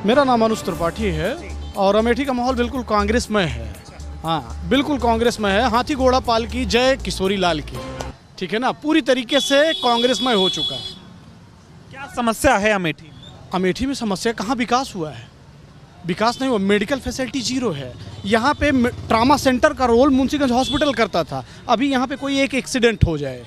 मेरा नाम अनुज त्रिपाठी है और अमेठी का माहौल बिल्कुल कांग्रेसमय है। हाँ, बिल्कुल कांग्रेसमय है। हाथी घोड़ा पाल की जय किशोरी लाल की, ठीक है ना, पूरी तरीके से कांग्रेसमय हो चुका है। क्या समस्या है अमेठी में? अमेठी में समस्या कहाँ विकास हुआ है? विकास नहीं हुआ। मेडिकल फैसिलिटी जीरो है। यहाँ पे ट्रामा सेंटर का रोल मुंशीगंज हॉस्पिटल करता था। अभी यहाँ पे कोई एक एक्सीडेंट हो जाए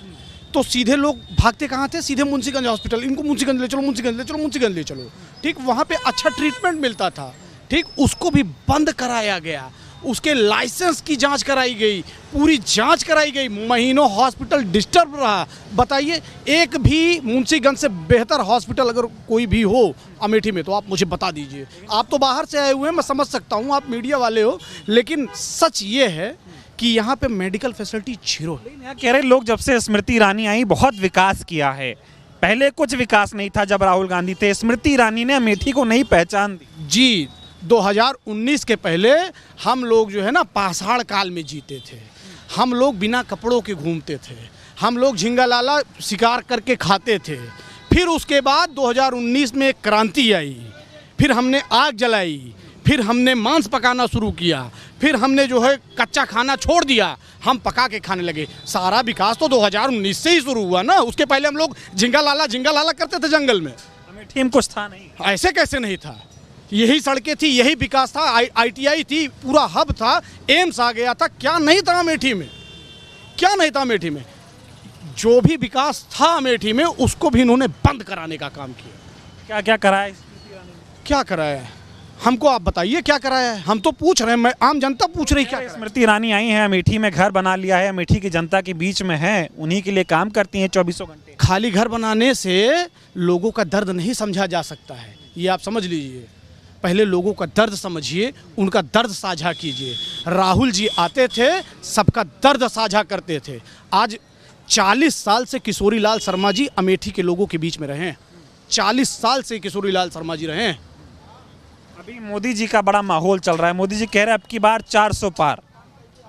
तो सीधे लोग भागते कहाँ थे? सीधे मुंशीगंज हॉस्पिटल। इनको मुंशीगंज ले चलो, मुंशीगंज ले चलो, मुंशीगंज ले चलो। ठीक, वहाँ पे अच्छा ट्रीटमेंट मिलता था। ठीक, उसको भी बंद कराया गया। उसके लाइसेंस की जांच कराई गई, पूरी जांच कराई गई। महीनों हॉस्पिटल डिस्टर्ब रहा। बताइए, एक भी मुंशीगंज से बेहतर हॉस्पिटल अगर कोई भी हो अमेठी में तो आप मुझे बता दीजिए। आप तो बाहर से आए हुए हैं, मैं समझ सकता हूँ, आप मीडिया वाले हो, लेकिन सच ये है कि यहाँ पे मेडिकल फैसिलिटी जीरो है। यहाँ कह रहे लोग जब से स्मृति ईरानी आई बहुत विकास किया है। पहले कुछ विकास नहीं था जब राहुल गांधी थे। स्मृति ईरानी ने अमेठी को नई पहचान दी। जी, 2019 के पहले हम लोग जो है ना पाषाण काल में जीते थे। हम लोग बिना कपड़ों के घूमते थे। हम लोग झिंगा लाला शिकार करके खाते थे। फिर उसके बाद 2019 में एक क्रांति आई। फिर हमने आग जलाई। फिर हमने मांस पकाना शुरू किया। फिर हमने जो है कच्चा खाना छोड़ दिया, हम पका के खाने लगे। सारा विकास तो 2019 से ही शुरू हुआ ना। उसके पहले हम लोग झिंगा लाला करते थे जंगल में। अमेठी में कुछ था नहीं। ऐसे कैसे नहीं था? यही सड़कें थी, यही विकास था, ITI थी, पूरा हब था, एम्स आ गया था। क्या नहीं था अमेठी में? क्या नहीं था अमेठी में? जो भी विकास था अमेठी में उसको भी इन्होंने बंद कराने का काम किया। क्या क्या कराया? क्या कराया है? हमको आप बताइए क्या कराया है। हम तो पूछ रहे हैं, मैं आम जनता पूछ रही क्या। स्मृति ईरानी आई हैं, अमेठी में घर बना लिया है, अमेठी की जनता के बीच में है, उन्हीं के लिए काम करती हैं 24 घंटे। खाली घर बनाने से लोगों का दर्द नहीं समझा जा सकता है, ये आप समझ लीजिए। पहले लोगों का दर्द समझिए, उनका दर्द साझा कीजिए। राहुल जी आते थे, सबका दर्द साझा करते थे। आज 40 साल से किशोरी लाल शर्मा जी अमेठी के लोगों के बीच में रहे हैं। 40 साल से किशोरी लाल शर्मा जी रहे हैं। अभी मोदी जी का बड़ा माहौल चल रहा है। मोदी जी कह रहे हैं अब की बार 400 पार।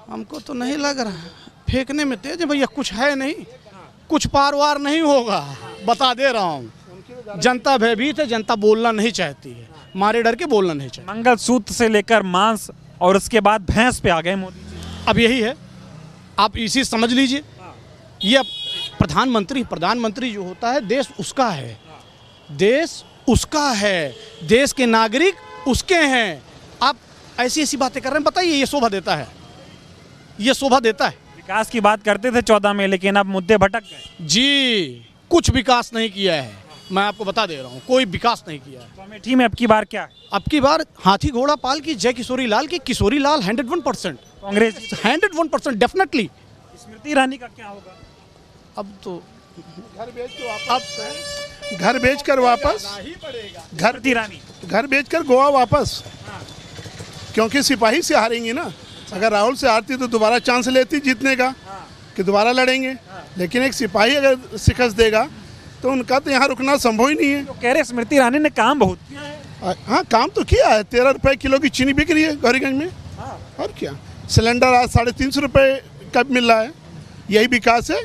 हमको तो नहीं लग रहा है। फेंकने में तेज है भैया, कुछ है नहीं, कुछ पार वार नहीं होगा, बता दे रहा हूँ। जनता भयभीत है, जनता बोलना नहीं चाहती है, मारे डर के बोलना नहीं चाहती। मंगलसूत्र से लेकर मांस और उसके बाद भैंस पे आ गए मोदी जी। अब यही है, आप इसी समझ लीजिए। ये प्रधानमंत्री जो होता है, देश उसका है, देश उसका है, देश के नागरिक उसके हैं। आप ऐसी ऐसी बातें कर रहे हैं, बताइए ये शोभा देता है? ये शोभा देता है? विकास की बात करते थे 14 में, लेकिन अब मुद्दे भटक गए। जी, कुछ विकास नहीं किया है, मैं आपको बता दे रहा हूँ, कोई विकास नहीं किया है। तो अमेठी में अब की बार क्या है? अब की बार हाथी घोड़ा पाल की जय किशोरी लाल की। किशोरी लाल 101%, कांग्रेस 101% डेफिनेटली। स्मृति ईरानी का क्या होगा? अब तो घर बेच के वापस, घर बेच कर वापस, स्मृति ईरानी घर बेच कर गोवा वापस। क्योंकि सिपाही से हारेंगी ना। अगर राहुल से हारती तो दोबारा चांस लेती जीतने का कि दोबारा लड़ेंगे। लेकिन एक सिपाही अगर शिकस्त देगा तो उनका तो यहाँ रुकना संभव ही नहीं है। तो कह रहे स्मृति ईरानी ने काम बहुत किया है। हाँ, काम तो किया है। 13 रुपये किलो की चीनी बिक रही है गौरीगंज में। और क्या, सिलेंडर आज 350 रुपये का मिल रहा है। यही विकास है।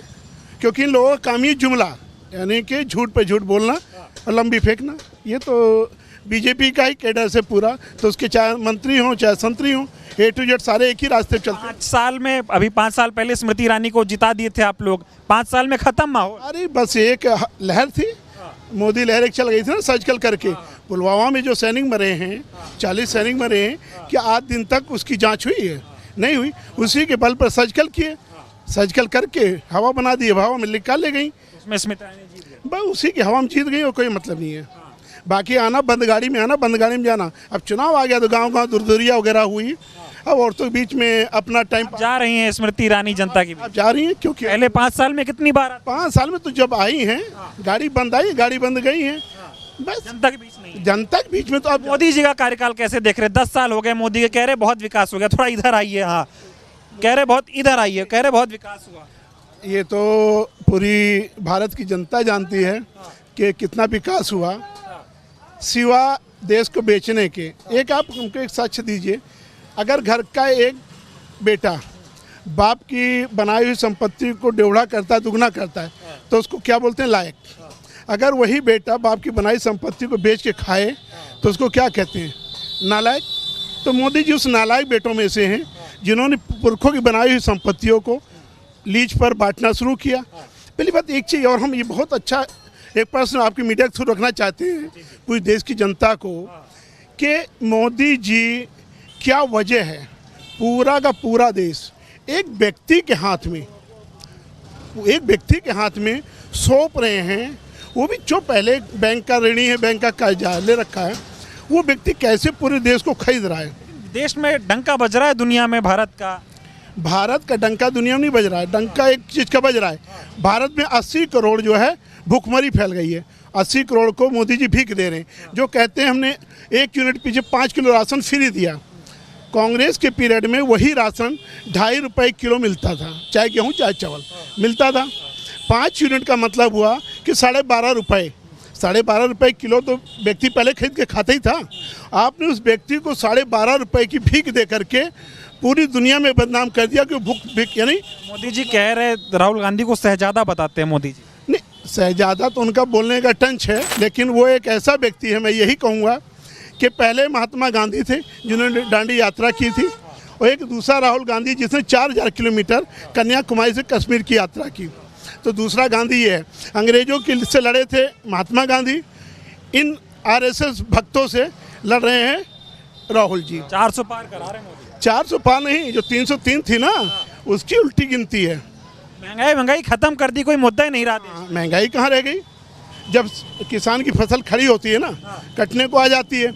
क्योंकि इन लोगों का काम ही जुमला, यानी कि झूठ पे झूठ बोलना और लंबी फेंकना। ये तो बीजेपी का ही कैडर से पूरा, तो उसके चाहे मंत्री हों चाहे संतरी हों, A to Z सारे एक ही रास्ते चलते हैं। 5 साल में, अभी 5 साल पहले स्मृति ईरानी को जिता दिए थे आप लोग, 5 साल में खत्म माहौल। अरे बस एक लहर थी, मोदी लहर एक चल गई थी ना सर्जिकल करके। पुलवामा में जो सैनिक मरे हैं, 40 सैनिक मरे हैं, कि आज दिन तक उसकी जाँच हुई है? नहीं हुई। उसी के बल पर सर्जिकल किए, सर्जिकल करके हवा बना दी, हवा में निकाल ले गई। उसमें स्मृति ईरानी जीत गई। बस उसी की हवा में जीत गई और कोई मतलब नहीं है। बाकी आना बंद गाड़ी में आना, बंद गाड़ी में जाना। अब चुनाव आ गया तो गांव दुरदुरिया वगैरह हुई। अब औरतों के बीच में अपना टाइम जा रही हैं स्मृति ईरानी जनता की। अब जा रही हैं, क्योंकि पहले 5 साल में कितनी बार 5 साल में तो जब आई हैं, गाड़ी बंद आई, गाड़ी बंद गई है। बस जनता के बीच नहीं। जनता के बीच में तो अब मोदी जी का कार्यकाल कैसे देख रहे? 10 साल हो गए मोदी के, कह रहे बहुत विकास हो गया। थोड़ा इधर आइए। हाँ, कह रहे बहुत इधर आइए, कह रहे बहुत विकास हुआ। ये तो पूरी भारत की जनता जानती है कि कितना विकास हुआ, सिवा देश को बेचने के। एक आप हमको एक साक्ष्य दीजिए। अगर घर का एक बेटा बाप की बनाई हुई संपत्ति को डेढ़ा करता है, दुगना करता है, तो उसको क्या बोलते हैं? लायक। अगर वही बेटा बाप की बनाई संपत्ति को बेच के खाए तो उसको क्या कहते हैं, नालायक। तो मोदी जी उस नालायक बेटों में से हैं जिन्होंने पुरखों की बनाई हुई संपत्तियों को लीज पर बांटना शुरू किया। पहली बात एक चीज़ और हम ये बहुत अच्छा एक प्रश्न आपकी मीडिया के थ्रू रखना चाहते हैं पूरी देश की जनता को कि मोदी जी क्या वजह है पूरा का पूरा देश एक व्यक्ति के हाथ में सौंप रहे हैं, वो भी जो पहले बैंक का ऋणी है, बैंक का कर्जा ले रखा है, वो व्यक्ति कैसे पूरे देश को खरीद रहा है। देश में डंका बज रहा है दुनिया में भारत का डंका दुनिया में नहीं बज रहा है, डंका एक चीज़ का बज रहा है। भारत में 80 करोड़ जो है भूखमरी फैल गई है। 80 करोड़ को मोदी जी भीख दे रहे हैं, जो कहते हैं हमने 1 यूनिट पीछे 5 किलो राशन फ्री दिया। कांग्रेस के पीरियड में वही राशन 2.5 रुपये किलो मिलता था, चाहे गेहूँ चाहे चावल मिलता था। 5 यूनिट का मतलब हुआ कि 12.5 रुपये, 12.5 रुपये किलो तो व्यक्ति पहले खरीद के खाता ही था। आपने उस व्यक्ति को 12.5 रुपये की भीख दे करके पूरी दुनिया में बदनाम कर दिया कि भूख यानी मोदी जी कह रहे राहुल गांधी को शहजादा बताते हैं मोदी जी। नहीं, शहजादा तो उनका बोलने का टंच है, लेकिन वो एक ऐसा व्यक्ति है, मैं यही कहूँगा कि पहले महात्मा गांधी थे जिन्होंने दांडी यात्रा की थी, और एक दूसरा राहुल गांधी जिसने 4000 किलोमीटर कन्याकुमारी से कश्मीर की यात्रा की। तो दूसरा गांधी ये है, अंग्रेजों के से लड़े थे महात्मा गांधी, इन आरएसएस भक्तों से लड़ रहे हैं राहुल जी। 400 पार करा रहे हैं मोदी। 400 पार नहीं, जो 303 थी ना उसकी उल्टी गिनती है। महंगाई खत्म कर दी, कोई मुद्दा ही नहीं रहा देश। महंगाई कहाँ रह गई? जब किसान की फसल खड़ी होती है ना, कटने को आ जाती है,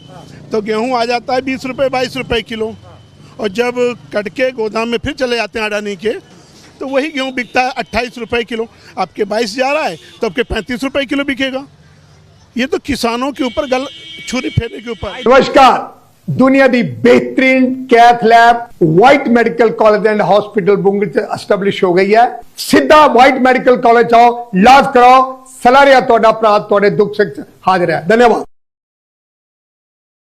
तो गेहूं आ जाता है 20 रुपये 22 रुपये किलो, और जब कट के गोदाम में फिर चले जाते हैं अडानी के, तो वही गेहूं बिकता है 28 रुपये किलो। आपके 22 जा रहा है तो आपके 35 रुपये किलो बिकेगा। ये तो किसानों के ऊपर छुरी फेरने के ऊपर। नमस्कार, दुनिया दी बेहतरीन कैथ लैब वाइट मेडिकल कॉलेज एंड हॉस्पिटल बुंगल से एस्टैब्लिश हो गई है। सीधा वाइट मेडिकल कॉलेज आओ, इलाज कराओ, सलाह रिया तोड़ा भरा तोड़े दुख सुख हाजिर है। धन्यवाद।